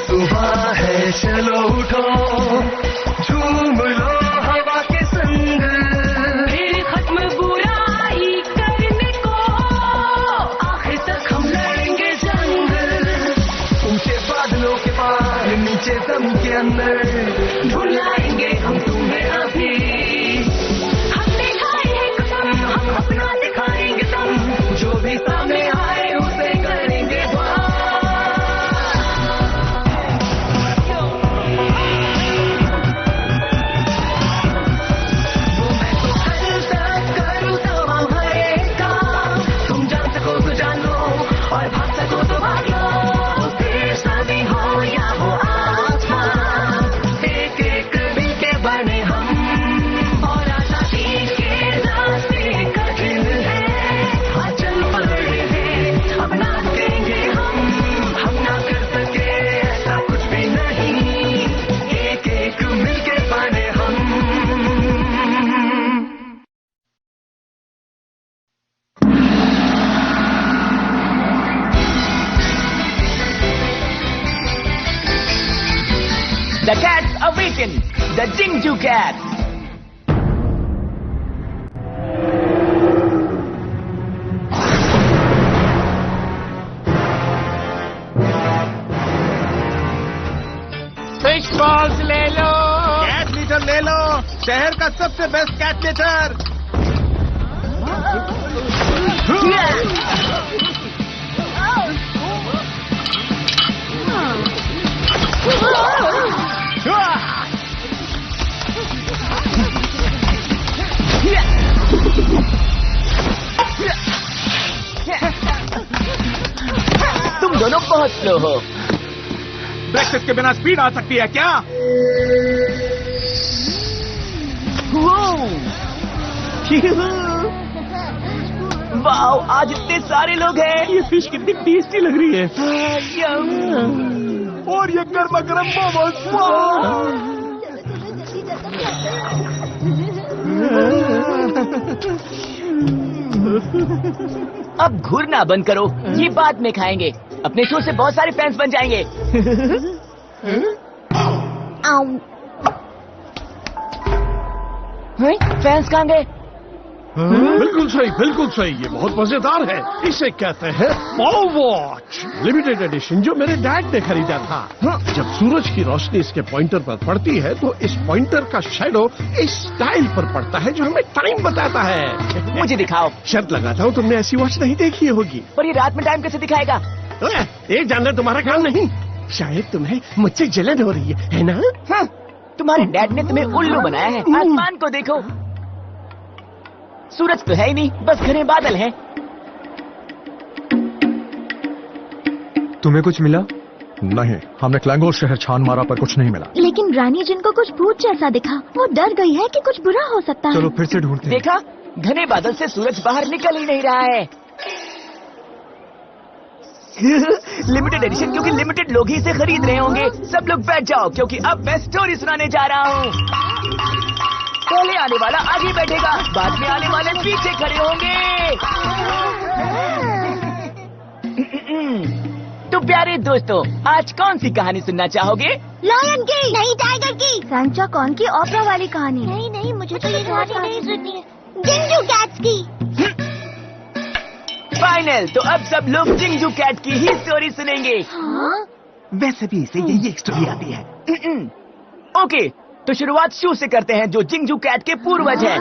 सुबह है चलो उठो झूम लो हवा के संग फिर खत्म बुराई करने को आखिर तक हम लड़ेंगे जंग ऊंचे बादलों के पार नीचे दम के अंदर भुलाएंगे हम तुम्हें अभी हमने खाए हैं कसम हम अपना दिखाएंगे दम जो भी सामने आए उसे करेंगे The cats awaken! The Jingju cats! Fish balls ले लो। कैट लीटर ले लो, शहर का सबसे बेस्ट कैट लीटर। तुम दोनों बहुत स्लो हो। ब्रेकफास्ट के बिना स्पीड आ सकती है क्या? वाओ, आज इतने सारे लोग हैं। ये फिश कितनी टेस्टी लग रही है। और ये गर्मा गर्म मोमोज। अब घूरना बंद करो, ये बाद में खाएंगे। अपने शो से बहुत सारे फैंस बन जाएंगे। फैंस कहाँ गए? बिल्कुल सही, बिल्कुल सही। ये बहुत मजेदार है। इसे कहते हैं पॉल वॉच, लिमिटेड एडिशन, जो मेरे डैड ने खरीदा था। जब सूरज की रोशनी इसके पॉइंटर पर पड़ती है तो इस पॉइंटर का शैडो इस टाइल पर पड़ता है जो हमें टाइम बताता है। मुझे दिखाओ। शर्त लगाता हूँ तुमने ऐसी वॉच नहीं देखी होगी। और ये रात में टाइम कैसे दिखाएगा? ये जानना तुम्हारा काम नहीं। शायद तुम्हें मुझसे जलन हो रही है ना? तुम्हारे डैड ने तुम्हें उल्लू बनाया है। आसमान को देखो, सूरज तो है ही नहीं, बस घने बादल हैं। तुम्हें कुछ मिला? नहीं, हमने क्लैंगोर शहर छान मारा पर कुछ नहीं मिला। लेकिन रानी जिनको कुछ भूत जैसा दिखा, वो डर गई है कि कुछ बुरा हो सकता है। चलो फिर से ढूंढते हैं। देखा, घने बादल से सूरज बाहर निकल ही नहीं रहा है। लिमिटेड एडिशन, क्योंकि लिमिटेड लोग ही इसे खरीद रहे होंगे। सब लोग बैठ जाओ, क्योंकि अब मैं स्टोरी सुनाने जा रहा हूँ। पहले आने वाला आगे बैठेगा, बाद में आने वाले पीछे खड़े होंगे। तो प्यारे दोस्तों, आज कौन सी कहानी सुनना चाहोगे? लायन की, नहीं टाइगर की। सांचा कौन की ओपरा वाली कहानी? नहीं नहीं, मुझे तो ये कहानी नहीं सुननी है। जिंजू कैट्स की। फाइनल, तो अब सब लोग जिंजू कैट की ही स्टोरी सुनेंगे। वैसे भी इसे यही एक स्टोरी आती है। ओके, तो शुरुआत शू से करते हैं, जो जिंजू कैट के पूर्वज हैं।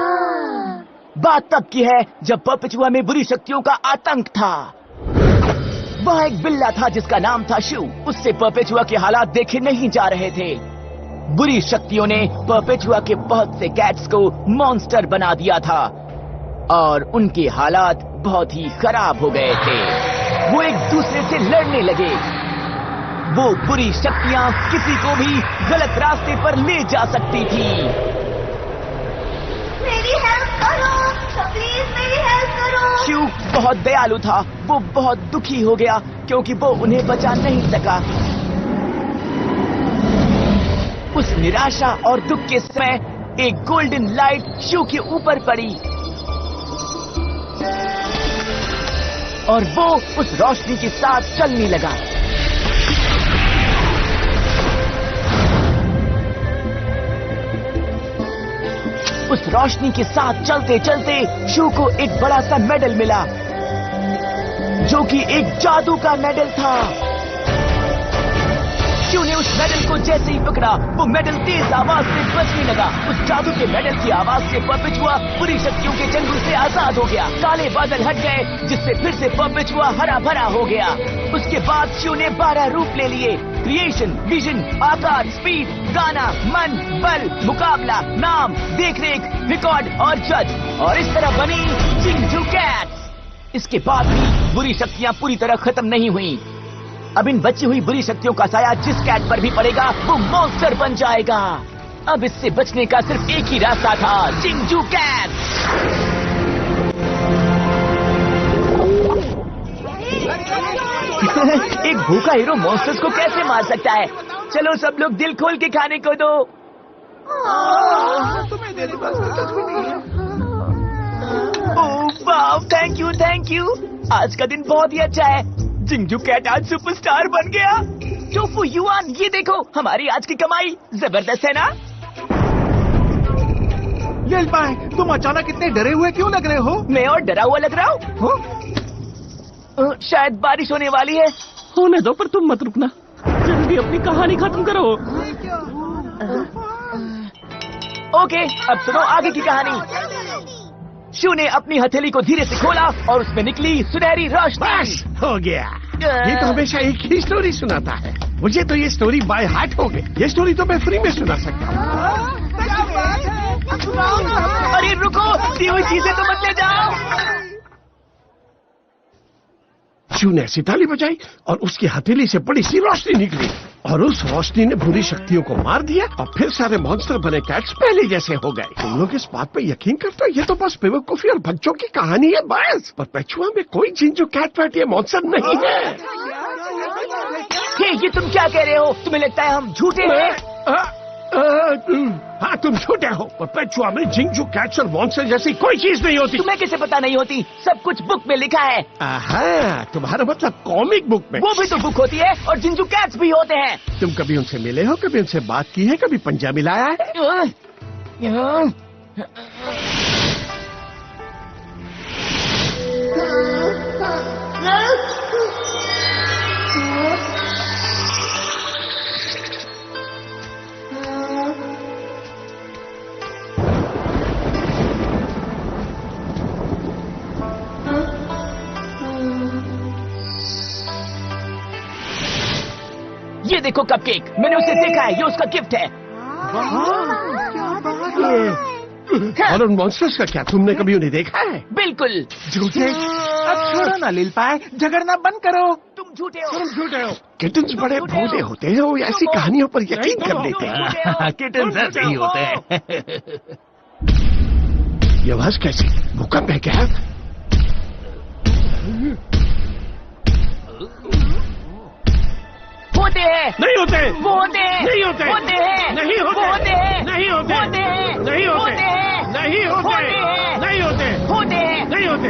बात तब की है जब परपेचुआ में बुरी शक्तियों का आतंक था। वह एक बिल्ला था जिसका नाम था शू। उससे परपेचुआ के हालात देखे नहीं जा रहे थे। बुरी शक्तियों ने परपेचुआ के बहुत से कैट्स को मॉन्स्टर बना दिया था और उनके हालात बहुत ही खराब हो गए थे। वो एक दूसरे से लड़ने लगे। वो बुरी शक्तियां किसी को भी गलत रास्ते पर ले जा सकती थी। मेरी हेल्प करो, प्लीज मेरी हेल्प करो। शिव बहुत दयालु था। वो बहुत दुखी हो गया क्योंकि वो उन्हें बचा नहीं सका। उस निराशा और दुख के समय एक गोल्डन लाइट शिव के ऊपर पड़ी और वो उस रोशनी के साथ चलने लगा। उस रोशनी के साथ चलते चलते शू को एक बड़ा सा मेडल मिला, जो कि एक जादू का मेडल था। शू ने उस मेडल को जैसे ही पकड़ा, वो मेडल तेज आवाज से बजने लगा। उस जादू के मेडल की आवाज से परपेचुआ बुरी शक्तियों के चंगुल से आजाद हो गया। काले बादल हट गए, जिससे फिर से परपेचुआ हरा भरा हो गया। उसके बाद शू ने 12 रूप ले लिए: क्रिएशन, विजन, आकार, स्पीड, गाना, मन, बल, मुकाबला, नाम, देखरेख, रिकॉर्ड और जज। और इस तरह बनी जिंगजू कैट्स। इसके बाद भी बुरी शक्तियां पूरी तरह खत्म नहीं हुई। अब इन बची हुई बुरी शक्तियों का साया जिस कैट पर भी पड़ेगा वो मॉन्स्टर बन जाएगा। अब इससे बचने का सिर्फ एक ही रास्ता था, जिंगजू कैट। एक भूखा हीरो मॉन्स्टर्स को कैसे मार सकता है? चलो सब लोग दिल खोल के खाने को दो। ओह वाव, थैंक यू थैंक यू। आज का दिन बहुत ही अच्छा है। जिंगजू कैट आज सुपरस्टार बन गया। टोफू युआन, ये देखो हमारी आज की कमाई जबरदस्त है ना? लिलपाई, तुम अचानक इतने डरे हुए क्यों लग रहे हो? मैं और डरा हुआ लग रहा हूँ? शायद बारिश होने वाली है। होने दो, पर तुम मत रुकना। जल्दी अपनी कहानी खत्म करो। ओके, अब सुनो आगे की कहानी। शू ने अपनी हथेली को धीरे से खोला और उसमें निकली सुनहरी रोशनी। बस हो गया। ये तो हमेशा एक ही स्टोरी सुनाता है। मुझे तो ये स्टोरी बाय हार्ट हो गई। ये स्टोरी तो मैं फ्री में सुना सकता हूँ। अरे रुको, दी हुई चीजें तो मत ले जाओ। शू ने ऐसी ताली बजाई और उसकी हथेली से बड़ी सी रोशनी निकली और उस रोशनी ने बुरी शक्तियों को मार दिया और फिर सारे मॉन्स्टर बने कैट्स पहले जैसे हो गए। तुम लोग इस बात पे यकीन करते हो? ये तो बस बेवकूफी और बच्चों की कहानी है बस। पर पेचुआ में कोई जिंगजू कैट वैट ये मॉन्स्टर नहीं है। ये तुम क्या कह रहे हो? तुम्हें लगता है हम झूठे हैं? हाँ, तुम झूठे हो। पर पेचुआ में जिंगजू कैट्स और मॉन्स्टर जैसी कोई चीज नहीं होती। तुम्हें कैसे पता नहीं होती? सब कुछ बुक में लिखा है। तुम्हारा मतलब कॉमिक बुक में? वो भी तो बुक होती है और जिंगजू कैट्स भी होते हैं। तुम कभी उनसे मिले हो? कभी उनसे बात की है? कभी पंजा मिलाया है? ये देखो कपकेक, मैंने उसे देखा है, ये उसका गिफ्ट है। और उन मॉन्स्टर्स का क्या तुमने कभी उन्हें देखा है? बिल्कुल। झूठे? अब छोड़ो ना लिलपाई, झगड़ना बंद करो। तुम झूठे हो। तुम झूठे हो। किटन्स बड़े भोले होते हैं, वो ऐसी कहानियों पर यकीन कर लेते हैं। किटन्स ऐसे ही होते हैं। ये आवाज कैसी? भूकंप है क्या? होते हैं। नहीं होते। वो होते हैं। नहीं होते। होते हैं। नहीं होते। वो होते हैं। नहीं होते। होते हैं। नहीं होते। होते हैं। नहीं होते। होते हैं। नहीं होते। होते हैं। नहीं होते।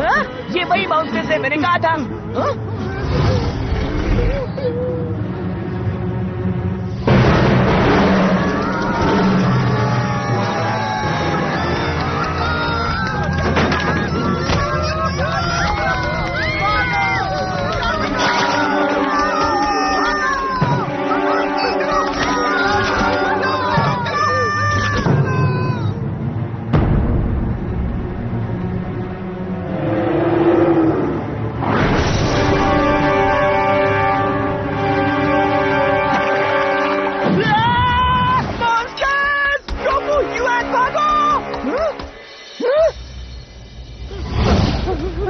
हाँ? ये वही माउंटेन से मैंने कहा था। हाँ?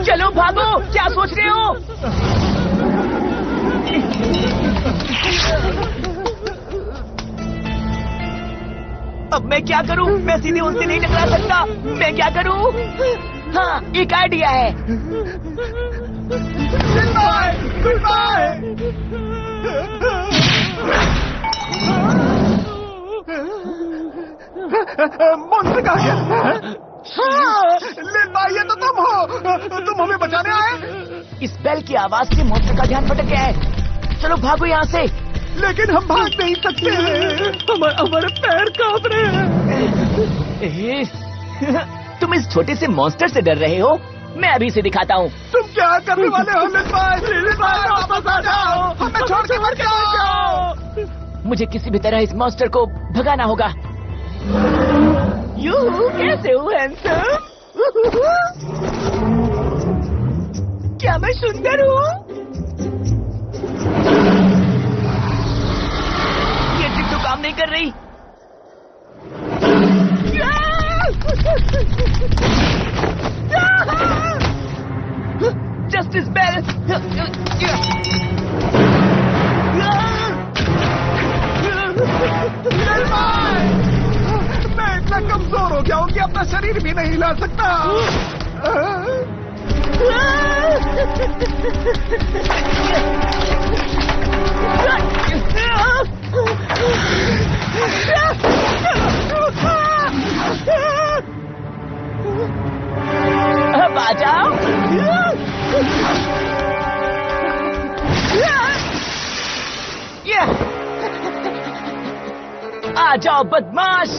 चलो भागो, क्या सोच रहे हो? अब मैं क्या करूं? मैं सीधे उनसे नहीं टकरा सकता। मैं क्या करूं? हाँ, एक आइडिया है। मॉन्स्टर कहाँ गया? लिलपाई, ये तो तुम हो। तुम हमें बचाने आए? इस बेल की आवाज से मॉन्स्टर का ध्यान भटक गया है। चलो भागो यहाँ से। लेकिन हम भाग नहीं सकते। हमारे पैर कांप रहे हैं। तुम इस छोटे से मॉन्स्टर से डर रहे हो? मैं अभी से दिखाता हूँ। तुम क्या करने वाले हो लिलबाई? वापस आ जाओ, हमें छोड़ के मत जाओ। मुझे किसी भी तरह इस मॉन्स्टर को भगाना होगा। यू कैसे हो हैंडसम? क्या मैं सुंदर हूँ? ये ट्रिक तो काम नहीं कर रही। Justice bell. मैं इतना कमजोर हो गया हूँ कि अपना शरीर भी नहीं हिला सकता। अब आ जाओ। आ जाओ बदमाश।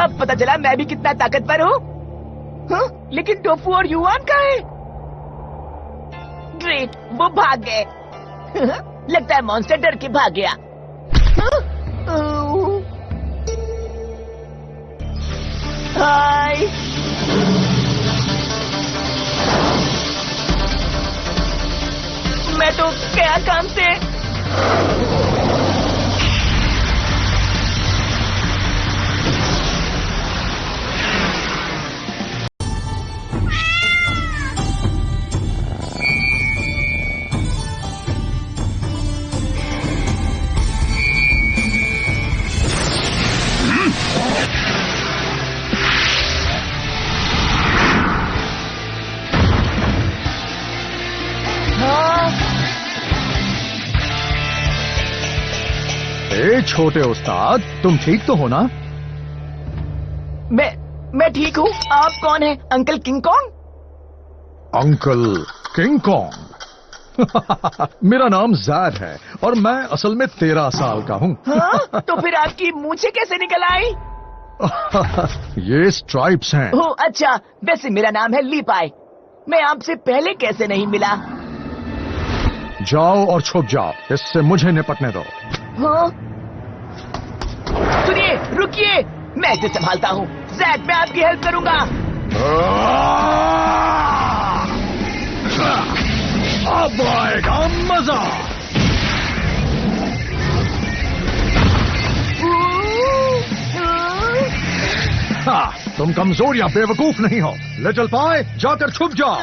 अब पता चला मैं भी कितना ताकतवर हूँ। हाँ? लेकिन टोफू और युवान कहाँ है? ग्रेट, वो भाग गए। लगता है मॉन्स्टर डर के भाग गया। हाय। मैं तो गया काम से। छोटे उस्ताद, तुम ठीक तो हो ना? मैं ठीक हूँ। आप कौन है? Uncle king Kong? Uncle king Kong? मेरा नाम जैद है और मैं असल में 13 साल का हूँ। हाँ? तो फिर आपकी मूंछें कैसे निकल आई? ये स्ट्राइप्स हैं। ओह अच्छा, वैसे मेरा नाम है लीपाई। मैं आपसे पहले कैसे नहीं मिला? जाओ और छुप जाओ, इससे मुझे निपटने दो। हाँ? सुनिए, रुकिए, मैं इसे संभालता हूँ। जैद, मैं आपकी हेल्प करूंगा। अब आएगा मजा। हाँ, तुम कमजोर या बेवकूफ नहीं हो। लिटिल पाई, जाकर छुप जाओ।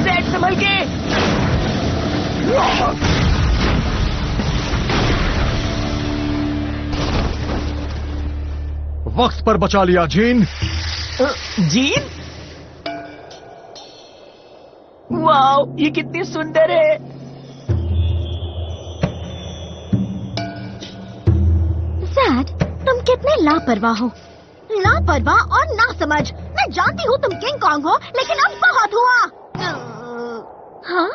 जैद, संभल के। वक्त पर बचा लिया जीन। जीन? वाओ, ये कितनी सुंदर है। जैद, तुम कितने लापरवाह हो। लापरवाह और नासमझ। मैं जानती हूँ तुम किंग कॉन्ग हो, लेकिन अब बहुत हुआ। हाँ?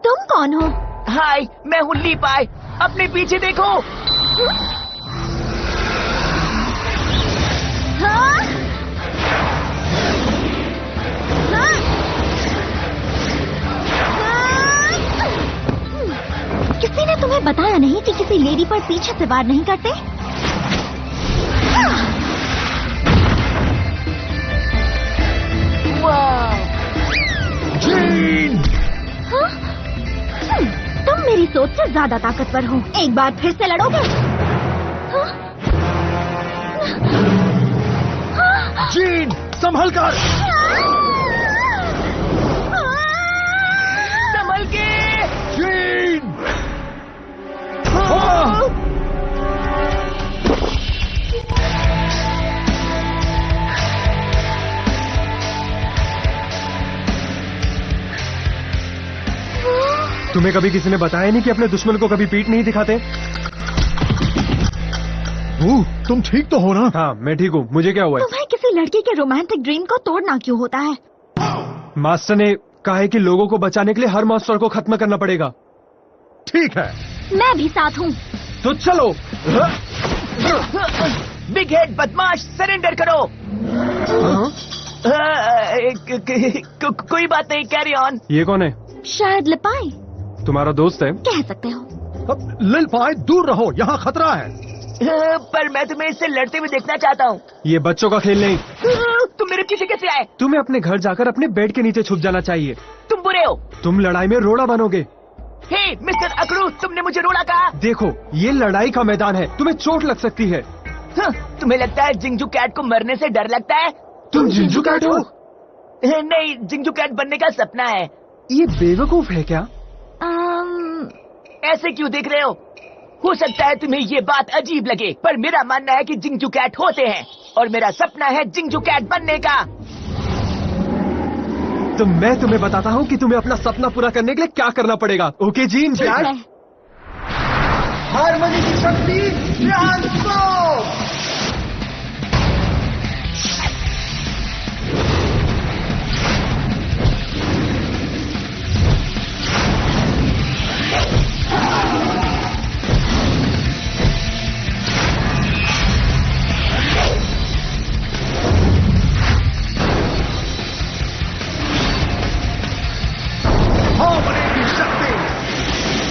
तुम कौन हो? हाय, मैं हूँ लीपाई। अपने पीछे देखो। हाँ? हाँ? किसी ने तुम्हें बताया नहीं कि किसी लेडी पर पीछे से वार नहीं करते? जीन! हाँ? तुम मेरी सोच से ज्यादा ताकतवर हो। एक बार फिर से लड़ोगे? हाँ? जीन, संभल कर! तुम्हें कभी किसी ने बताया नहीं कि अपने दुश्मन को कभी पीठ नहीं दिखाते? तुम ठीक तो हो ना? हाँ, मैं ठीक हूँ। मुझे क्या हुआ है? तुम्हें किसी लड़की के रोमांटिक ड्रीम को तोड़ना क्यों होता है? मास्टर ने कहा है कि लोगों को बचाने के लिए हर मॉन्स्टर को खत्म करना पड़ेगा। ठीक है, मैं भी साथ हूँ। तो चलो। बिग हेड बदमाश, सरेंडर करो। कोई बात नहीं, कैरी ऑन। ये कौन है? शायद लिपाई तुम्हारा दोस्त है? कह सकते हो। लिल पाई, दूर रहो, यहाँ खतरा है। पर मैं तुम्हें इससे लड़ते हुए देखना चाहता हूँ। ये बच्चों का खेल नहीं। तुम मेरे पीछे कैसे आए? तुम्हें अपने घर जाकर अपने बेड के नीचे छुप जाना चाहिए। तुम बुरे हो। तुम लड़ाई में रोड़ा बनोगे। हे मिस्टर अकड़ू, तुमने मुझे रोड़ा कहा। देखो, ये लड़ाई का मैदान है, तुम्हें चोट लग सकती है। तुम्हें लगता है जिंजू कैट को मरने से डर लगता है? तुम जिंजू कैट हो? नहीं, जिंजू कैट बनने का सपना है। ये बेवकूफ है क्या? ऐसे क्यों देख रहे हो सकता है तुम्हें ये बात अजीब लगे, पर मेरा मानना है कि जिंजू कैट होते हैं और मेरा सपना है जिंजू कैट बनने का। तो मैं तुम्हें बताता हूँ कि तुम्हें अपना सपना पूरा करने के लिए क्या करना पड़ेगा। Okay gene cat? हारमोनी की शक्ति ट्रांसफॉर्म। हारमोनी की शक्ति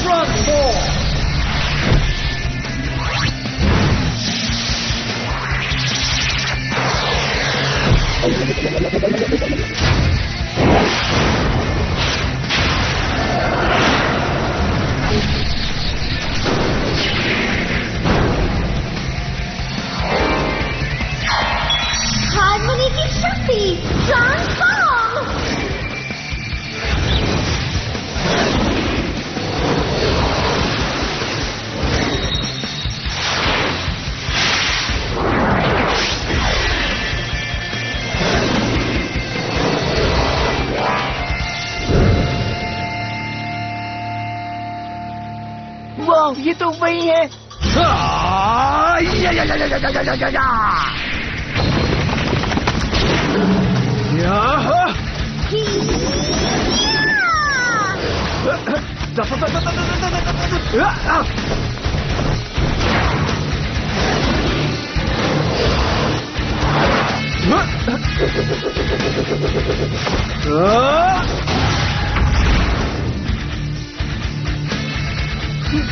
ट्रांसफॉर्म। हारमोनी की शक्ति ट्रांसफॉर्म। वाह, ये तो वही है।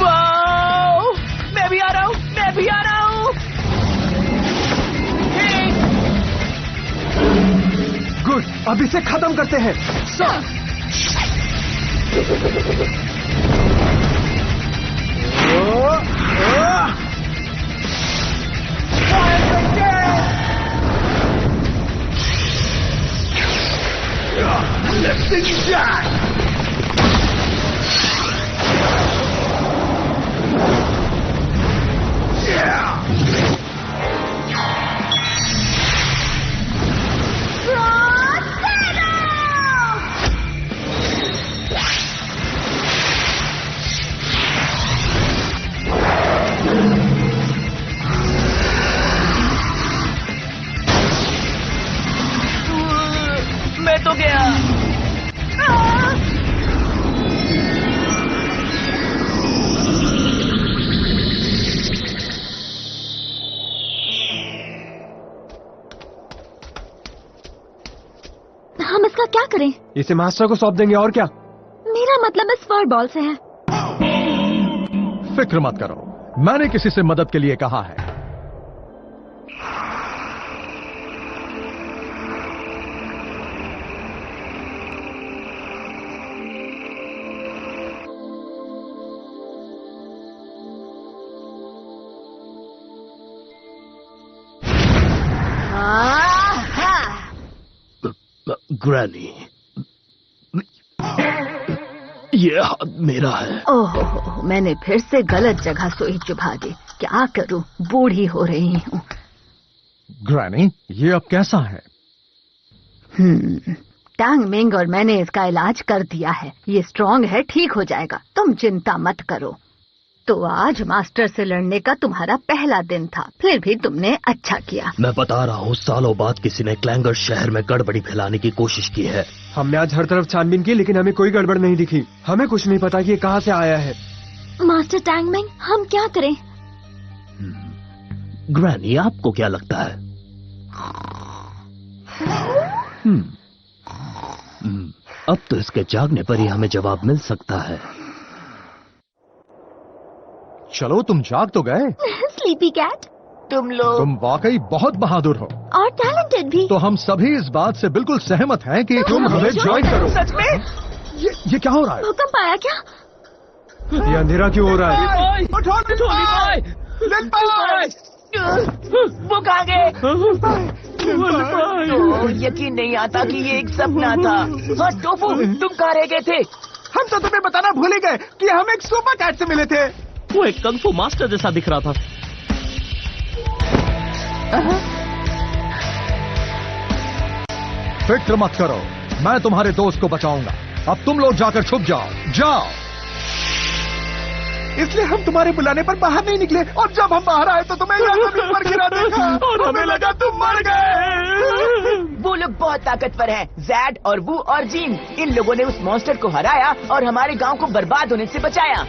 वाह, मैं भी आ रहा हूँ, मैं भी आ रहा हूँ। गुड, अब इसे खत्म करते हैं। मैं तो गया। हम इसका क्या करें? इसे मास्टर को सौंप देंगे, और क्या। मेरा मतलब इस फर बॉल से है। फिक्र मत करो, मैंने किसी से मदद के लिए कहा है। ग्रैनी, ये हाथ मेरा है। ओहो, मैंने फिर से गलत जगह सुई चुभा दी। क्या करूं, बूढ़ी हो रही हूँ। ग्रैनी, ये अब कैसा है? टांग मिंग और मैंने इसका इलाज कर दिया है। ये स्ट्रांग है, ठीक हो जाएगा, तुम चिंता मत करो। तो आज मास्टर से लड़ने का तुम्हारा पहला दिन था, फिर भी तुमने अच्छा किया। मैं बता रहा हूँ, सालों बाद किसी ने क्लैंगर शहर में गड़बड़ी फैलाने की कोशिश की है। हमने आज हर तरफ छानबीन की, लेकिन हमें कोई गड़बड़ नहीं दिखी। हमें कुछ नहीं पता कि ये कहाँ से आया है। मास्टर टैंगमिंग, हम क्या करें? ग्रैनी, आपको क्या लगता है? अब तो इसके जागने पर ही हमें जवाब मिल सकता है। चलो, तुम जाग तो गए। स्लीपी कैट, तुम वाकई बहुत बहादुर हो और टैलेंटेड भी। तो हम सभी इस बात से बिल्कुल सहमत हैं कि तुम हमें ज्वाइन करो। सच में? ये क्या हो रहा है? भूकंप आया क्या? ये अंधेरा क्यों हो रहा है? वो कहाँ गए? तो यकीन नहीं आता कि ये एक सपना था। हाँ टोफू, तुम कहाँ रह गए थे? हम तो तुम्हें बताना भूल ही गए कि हम एक सुपर कैट से मिले थे। वो एक कंग फू मास्टर जैसा दिख रहा था। फिक्र मत करो, मैं तुम्हारे दोस्त को बचाऊंगा। अब तुम लोग जाकर छुप जाओ। जाओ। इसलिए हम तुम्हारे बुलाने पर बाहर नहीं निकले, और जब हम बाहर आए तो तुम्हें यहाँ जमीन पर गिरा देखा और हमें लगा तुम मर गए। वो लोग बहुत ताकतवर हैं। जैड और वू और जीन, इन लोगों ने उस मॉन्स्टर को हराया और हमारे गांव को बर्बाद होने से बचाया।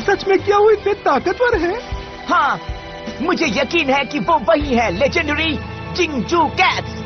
सच में क्या वो इतने ताकतवर है? हाँ, मुझे यकीन है कि वो वही है, लेजेंडरी जिंगजू कैट्स।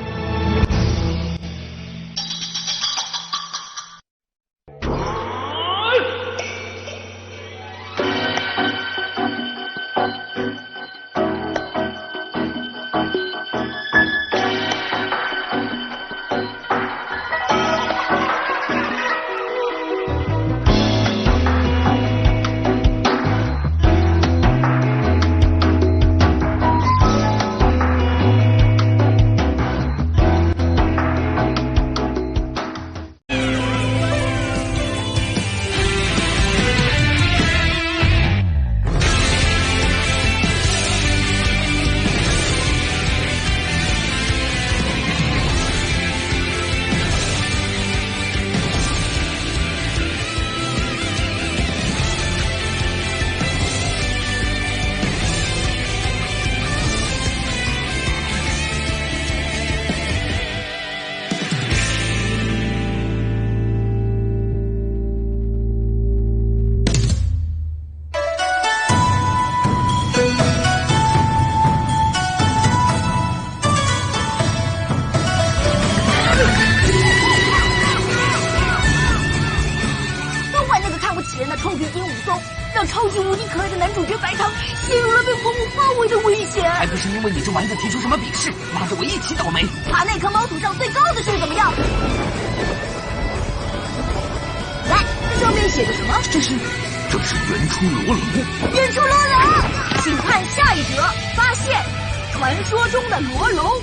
超级无敌可爱的男主角白糖陷入了被红雾包围的危险。还不是因为你这丸子提出什么比试，拉着我一起倒霉。爬那棵毛土上最高的树怎么样？来，这上面写着什么？这是原初罗龙。原初罗龙，请看下一则，发现传说中的罗龙。